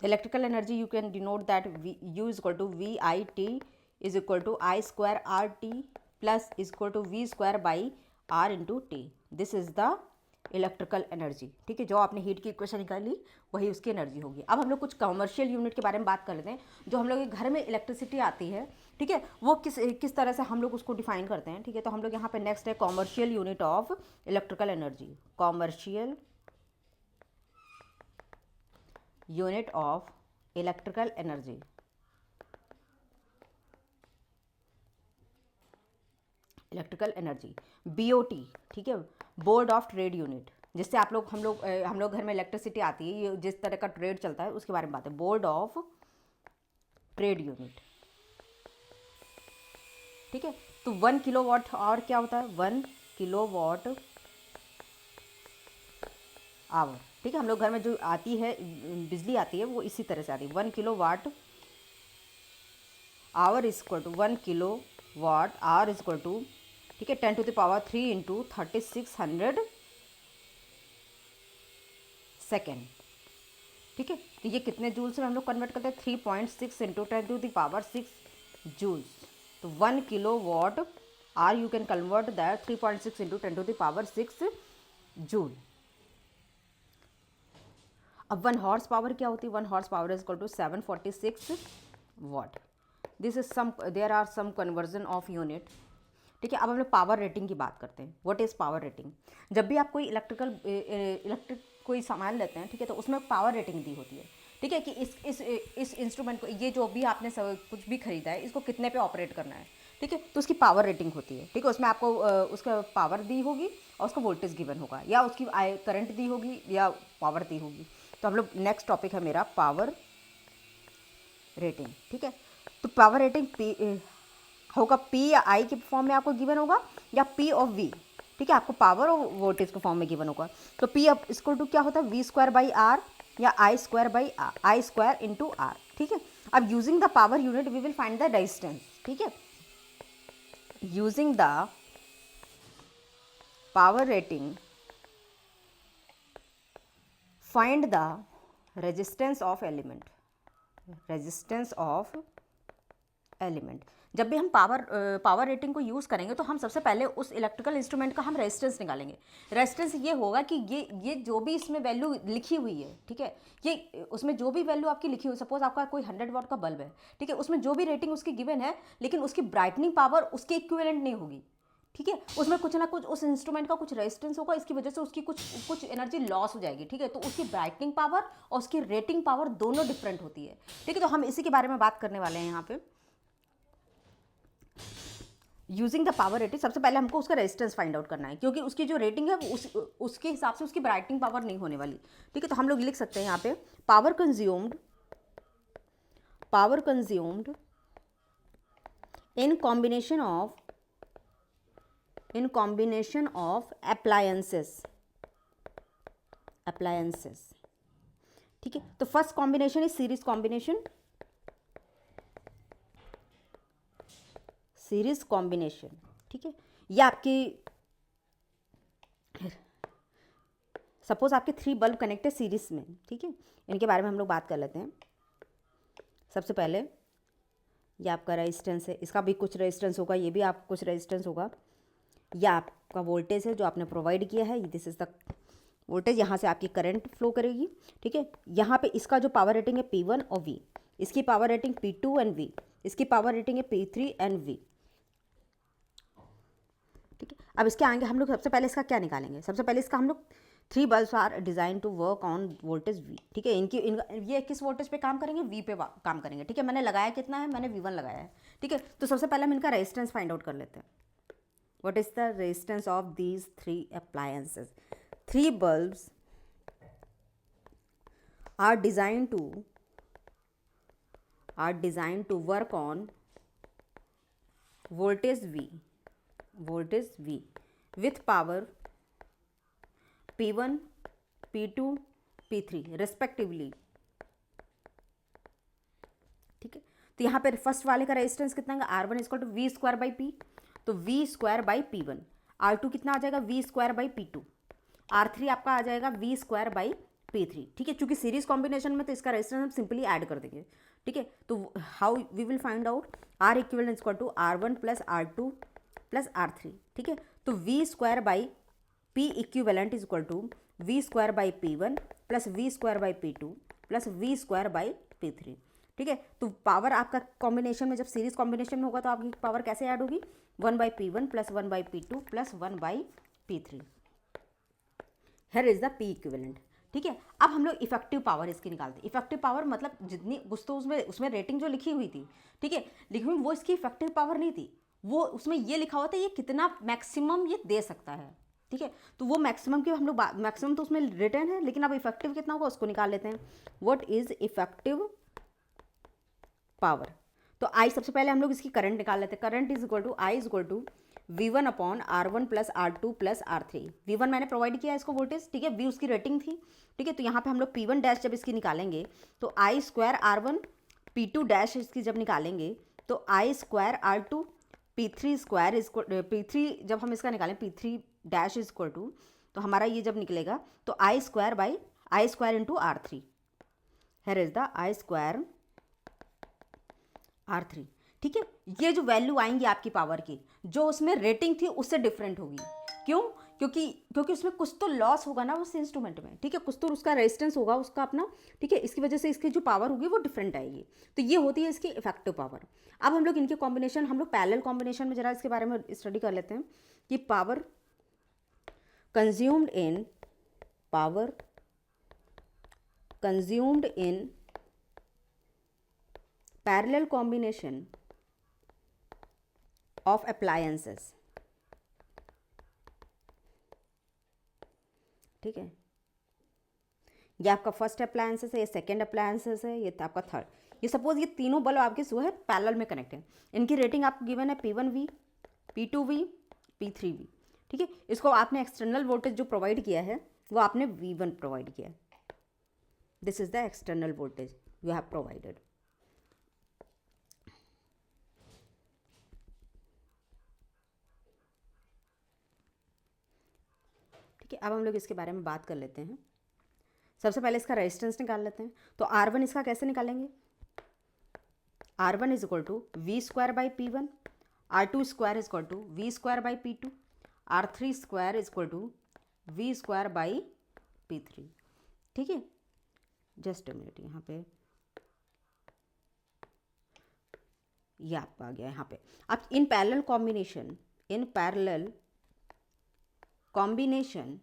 Electrical energy you can denote that U is equal to VIT is equal to I square RT plus is equal to V square by R into T. This is the electrical energy, ठीक है। जो आपने heat की equation निकाली वही उसकी energy होगी। अब हम लोग कुछ कमर्शियल यूनिट के बारे में बात कर लेते हैं, जो हम लोग के घर में इलेक्ट्रिसिटी आती है, ठीक है, वो किस तरह से हम लोग उसको डिफाइन करते हैं, ठीक है। तो हम लोग यहाँ पे नेक्स्ट है commercial unit of electrical energy. Commercial unit of electrical energy, electrical energy BOT, ठीक है, बोर्ड ऑफ ट्रेड यूनिट, जिससे हम लोग घर में इलेक्ट्रिसिटी आती है, ये जिस तरह का ट्रेड चलता है उसके बारे में बात है, बोर्ड ऑफ ट्रेड यूनिट, ठीक है। तो 1 किलोवाट और क्या होता है, 1 किलोवाट आवर, ठीक है। हम लोग घर में जो आती है बिजली आती है वो इसी तरह से आती है, 1 kilowatt hour is equal to 1 kilowatt hour is equal to, ठीक है, 10 to the power 3 into 3600 second, ठीक है। तो ये कितने जूल्स में हम लोग कन्वर्ट करते हैं, 3.6 into 10 to the power 6 joules. तो 1 kilo watt are you can convert that 3.6 into 10 to the power 6 joule. अब 1 हॉर्स पावर क्या होती है, 1 हॉर्स पावर is equal to 746 watt. This is there are some conversion of unit, ठीक है। अब हम लोग पावर रेटिंग की बात करते हैं, व्हाट इज़ पावर रेटिंग। जब भी आप कोई इलेक्ट्रिक कोई सामान लेते हैं, ठीक है, तो उसमें पावर रेटिंग दी होती है, ठीक है, कि इस इंस्ट्रूमेंट को, ये जो भी आपने कुछ भी खरीदा है, इसको कितने पे ऑपरेट करना है, ठीक है, तो उसकी पावर रेटिंग होती है, ठीक है। उसमें आपको उसका पावर दी होगी और उसका वोल्टेज गिवन होगा, या उसकी करंट दी होगी या पावर दी होगी। तो हम लोग नेक्स्ट टॉपिक है मेरा पावर रेटिंग, ठीक है। तो पावर रेटिंग होगा P या I के फॉर्म में आपको गिवन होगा, या P ऑफ V, ठीक है, आपको पावर और वोल्टेज के फॉर्म में गिवन होगा। तो पी अब इसको टू क्या होता है, वी स्क्वायर बाई आर या आई स्क्वायर इंटू आर। ठीक है, अब using the power unit we will find the resistance. ठीक है, using the power rating find the resistance of element. Resistance of element, जब भी हम पावर रेटिंग को यूज़ करेंगे तो हम सबसे पहले उस इलेक्ट्रिकल इंस्ट्रूमेंट का हम रेजिस्टेंस निकालेंगे। रेजिस्टेंस ये होगा कि ये जो भी इसमें वैल्यू लिखी हुई है, ठीक है, ये उसमें जो भी वैल्यू आपकी लिखी हुई, सपोज आपका कोई 100 वाट का बल्ब है, ठीक है, उसमें जो भी रेटिंग उसकी गिवन है, लेकिन उसकी ब्राइटनिंग पावर उसके इक्विवेलेंट नहीं होगी। ठीक है, उसमें कुछ ना कुछ उस इंस्ट्रूमेंट का कुछ रेजिस्टेंस होगा, इसकी वजह से उसकी कुछ एनर्जी लॉस हो जाएगी। ठीक है, तो उसकी ब्राइटनिंग पावर और उसकी रेटिंग पावर दोनों डिफरेंट होती है। ठीक है, तो हम इसी के बारे में बात करने वाले हैं यहाँ पे। यूजिंग द पावर रेटिंग, सबसे पहले हमको उसका रेजिस्टेंस फाइंड आउट करना है, क्योंकि उसकी जो रेटिंग है उसके हिसाब से उसकी ब्राइटनिंग पावर नहीं होने वाली। ठीक है, तो हम लोग लिख सकते हैं यहाँ पे power consumed in combination of appliances. ठीक है, तो first combination is series combination. ठीक है, ये आपकी सपोज आपके 3 बल्ब कनेक्ट है सीरीज में। ठीक है, इनके बारे में हम लोग बात कर लेते हैं। सबसे पहले ये आपका रेजिस्टेंस है, इसका भी कुछ रेजिस्टेंस होगा, ये भी आपका कुछ रेजिस्टेंस होगा। यह आपका वोल्टेज है जो आपने प्रोवाइड किया है, दिस इज द वोल्टेज, यहाँ से आपकी करंट फ्लो करेगी। ठीक है, यहाँ पे इसका जो पावर रेटिंग है P1 और V, इसकी power rating P2 and V, इसकी पावर रेटिंग है P3 एंड V। ठीक है, अब इसके आगे हम लोग सबसे पहले इसका क्या निकालेंगे, सबसे पहले इसका हम लोग 3 bulbs are design to work on voltage V। ठीक है, ये किस वोल्टेज पे काम करेंगे, V पे काम करेंगे। ठीक है, मैंने लगाया कितना है, मैंने V1 लगाया है। ठीक है, तो सबसे पहले हम इनका रेजिस्टेंस फाइंड आउट कर लेते हैं। What is the resistance of these 3 appliances. 3 bulbs are designed to work on voltage V with power P1, P2, P3 respectively। ठीक है, तो यहाँ पे फर्स्ट वाले का रेजिस्टेंस कितना है, R1 equal to V square by P, तो V square by P1। R2 कितना आ जाएगा, V square by P2। R3 आपका आ जाएगा V स्क्वायर बाई P3। ठीक है, चूंकि सीरीज कॉम्बिनेशन में तो इसका रेजिस्टेंस हम सिंपली ऐड कर देंगे। ठीक है, तो how we will find out, R equivalent equal to R1 plus R2 plus R3। ठीक है, तो V square by P equivalent is equal to V square by P1 plus V square by P2 plus V square by P3। ठीक है, तो power आपका combination में जब series combination में होगा तो आपकी पावर कैसे ऐड होगी, 1 by P1 plus 1 by P2 plus 1 by P3। Here is the P equivalent. ठीक है, अब हम लोग इफेक्टिव पावर इसकी निकालते हैं। इफेक्टिव पावर मतलब जितनी कुछ तो उसमें रेटिंग जो लिखी हुई थी, ठीक है, लिखी हुई वो इसकी इफेक्टिव पावर नहीं थी, वो उसमें ये लिखा हुआ था ये कितना मैक्सिमम ये दे सकता है। ठीक है, तो वो मैक्सिमम की हम लोग मैक्सिमम तो उसमें रिटर्न है, लेकिन अब इफेक्टिव कितना होगा उसको निकाल लेते हैं। व्हाट इज इफेक्टिव पावर, तो आई सबसे पहले हम लोग इसकी करंट निकाल लेते हैं। Current is equal to I is equal to V1 upon R1 plus R2 plus R3। V1 मैंने प्रोवाइड किया इसको वोल्टेज, ठीक है, V उसकी रेटिंग थी। ठीक है, तो यहाँ पे हम लोग P1 डैश जब इसकी निकालेंगे तो I square R1, P2 dash इसकी जब निकालेंगे तो I square R2, P3 square इसको P3 जब हम इसका निकालें P3 dash is equal to, तो हमारा ये जब निकलेगा तो I square by I square into R3। Here is the I square R3। ठीक है, ये जो वैल्यू आएंगी आपकी पावर की, जो उसमें रेटिंग थी उससे डिफरेंट होगी। क्यों, क्योंकि उसमें कुछ तो लॉस होगा ना उस इंस्ट्रूमेंट में। ठीक है, कुछ तो उसका रेजिस्टेंस होगा उसका अपना। ठीक है, इसकी वजह से इसकी जो पावर होगी वो डिफरेंट आएगी। तो ये होती है इसकी इफेक्टिव पावर। अब हम लोग इनके कॉम्बिनेशन, हम लोग पैरेलल कॉम्बिनेशन में जरा इसके बारे में स्टडी कर लेते हैं कि power consumed in parallel combination of appliances. ठीक है, ये आपका फर्स्ट अप्लायंसेस है, ये सेकंड अप्लायंसेस है, ये आपका थर्ड। ये सपोज ये तीनों बल्ब आपके जो है पैरेलल में कनेक्ट है। इनकी रेटिंग आपको गिवन है P1V, P2V, P3V। ठीक है, इसको आपने एक्सटर्नल वोल्टेज जो प्रोवाइड किया है वो आपने V1 प्रोवाइड किया है। This is the external voltage you have provided. ठीक है, अब हम लोग इसके बारे में बात कर लेते हैं। सबसे पहले इसका रेजिस्टेंस निकाल लेते हैं। तो R1 इसका कैसे निकालेंगे? R1 is equal to V square by P1, R2 square is equal to V square by P2, R3 square is equal to V square by P3। ठीक है, जस्ट अ मिनट, यहाँ पे ये आपका आ गया यहाँ पे। अब इन parallel combination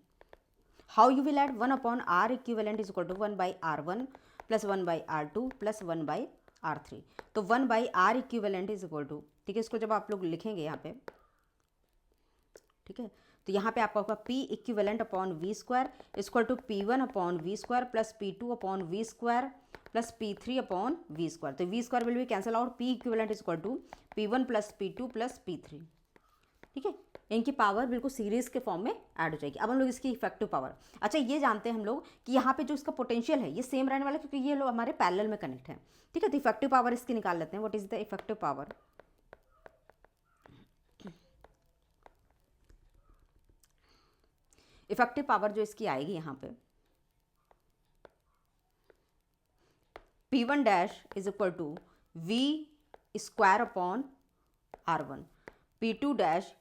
how you will add 1 upon R equivalent is equal to 1 by R1 plus 1 by R2 plus 1 by R3। तो 1 by R equivalent is equal to, ठीक है, इसको जब आप लोग लिखेंगे यहाँ पे, ठीक है, तो यहाँ पे आपका होगा P equivalent upon V square is equal to P1 upon V square plus P2 upon V square plus P3 upon V square। तो V square will be cancel out, P equivalent is equal to P1 plus P2 plus P3। ठीक है, इनकी power बिल्कुल series के form में add हो जाएगी। अब हम लोग इसकी इफेक्टिव पावर, अच्छा ये जानते हैं हम लोग कि यहाँ पे जो इसका पोटेंशियल है ये सेम रहने वाला है क्योंकि ये लोग हमारे पैरेलल में कनेक्ट हैं। ठीक है, तो इफेक्टिव पावर इसकी निकाल लेते हैं। What is the effective power? Effective power जो इसकी आएगी यहाँ पे, P1 dash is equal to V square upon R1, P2 dash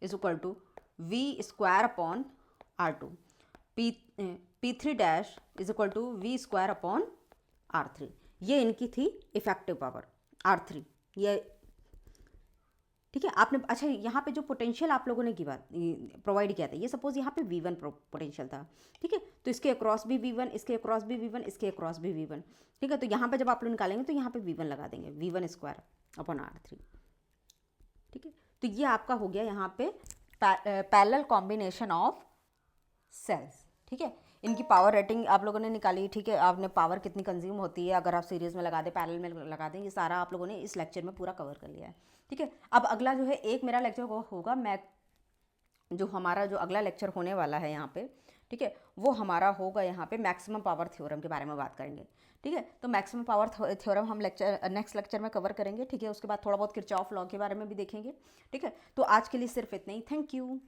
is equal to V square upon R2, P3 dash is equal to V square upon R3। ये इनकी थी effective power R3। ये ठीक है, आपने अच्छा यहाँ पे जो पोटेंशियल आप लोगों ने प्रोवाइड किया था, ये सपोज यहाँ पे V1 पोटेंशियल था। ठीक है, तो इसके अक्रॉस भी V1, इसके अक्रॉस भी V1, इसके अक्रॉस भी V1। ठीक है, तो यहाँ पे जब आप लोग निकालेंगे तो यहाँ पे V1 लगा देंगे, V1 स्क्वायर अपॉन R3। ठीक है, तो ये आपका हो गया यहाँ पे पैरेलल कॉम्बिनेशन ऑफ सेल्स। ठीक है, इनकी पावर रेटिंग आप लोगों ने निकाली। ठीक है, आपने पावर कितनी कंज्यूम होती है अगर आप सीरीज में लगा दें, पैरेलल में लगा दें, ये सारा आप लोगों ने इस लेक्चर में पूरा कवर कर लिया है। ठीक है, अब अगला जो है एक मेरा लेक्चर होगा, जो हमारा जो अगला लेक्चर होने वाला है यहाँ पे, ठीक है, वो हमारा होगा यहाँ पे मैक्सिमम पावर थ्योरम के बारे में बात करेंगे। ठीक है, तो मैक्सिमम पावर थ्योरम हम नेक्स्ट लेक्चर में कवर करेंगे। ठीक है, उसके बाद थोड़ा बहुत किरचॉफ लॉ के बारे में भी देखेंगे। ठीक है, तो आज के लिए सिर्फ इतना ही। Thank you.